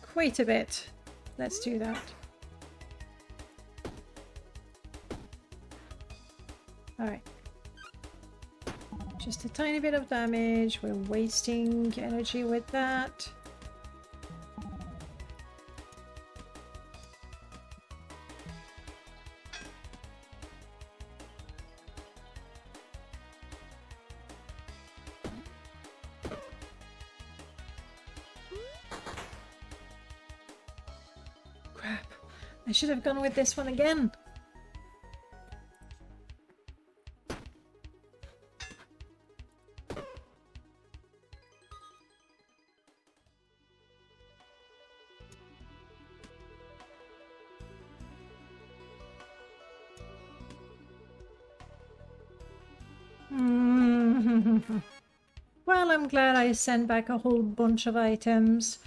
quite a bit. Let's do that. Alright. Just a tiny bit of damage. We're wasting energy with that. I should have gone with this one again. Well, I'm glad I sent back a whole bunch of items.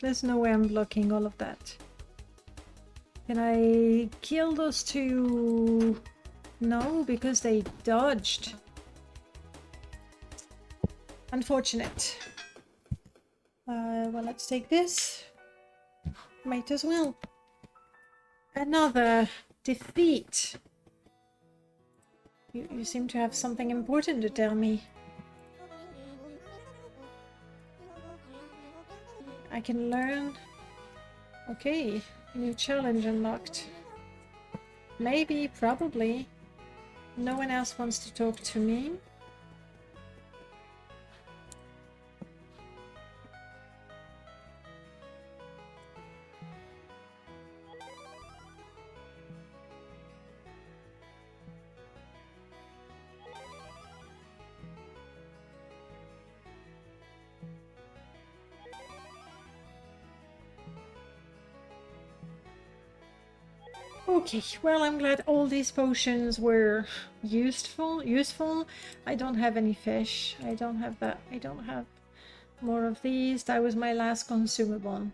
There's no way I'm blocking all of that. Can I kill those 2? No, because they dodged. Unfortunate. Well, let's take this. Might as well. Another defeat. You seem to have something important to tell me. I can learn. Okay, new challenge unlocked. Maybe, probably. No one else wants to talk to me. Okay, well, I'm glad all these potions were useful. I don't have any fish. I don't have that. I don't have more of these. That was my last consumable.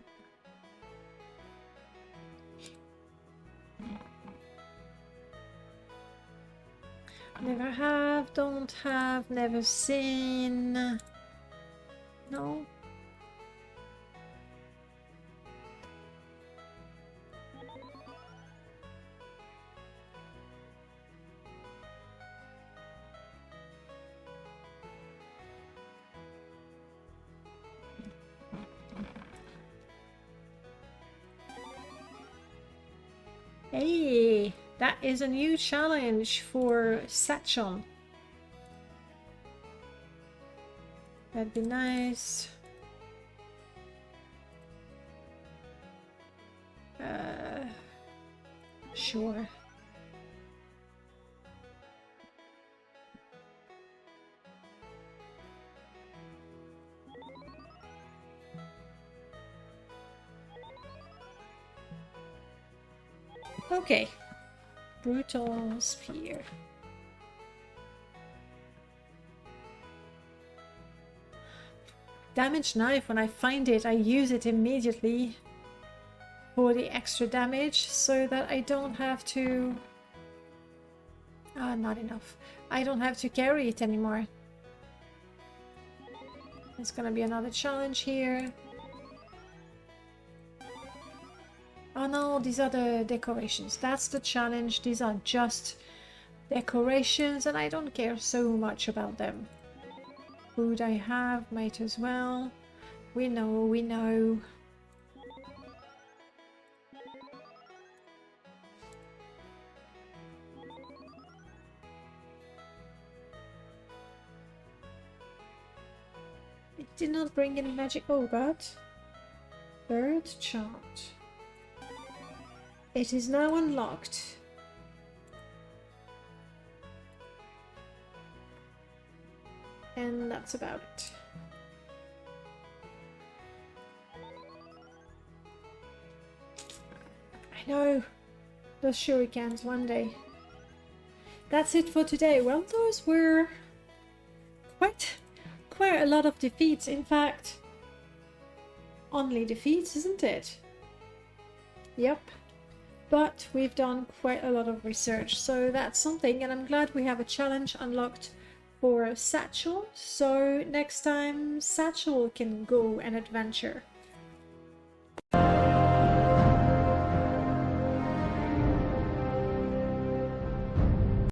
Never have, don't have, never seen. No. Hey, that is a new challenge for Satchel. That'd be nice. Sure. Okay. Brutal Spear. Damage knife, when I find it, I use it immediately for the extra damage so that I don't have to... not enough. I don't have to carry it anymore. It's gonna be another challenge here. Oh no, these are the decorations. That's the challenge. These are just decorations and I don't care so much about them. Food I have, might as well. We know. It did not bring any magic. Oh god. Bird chart. It is now unlocked. And that's about it. I know. Those shurikens one day. That's it for today. Well, those were quite a lot of defeats. In fact, only defeats, isn't it? Yep. But we've done quite a lot of research, so that's something, and I'm glad we have a challenge unlocked for Satchel, so next time Satchel can go and adventure.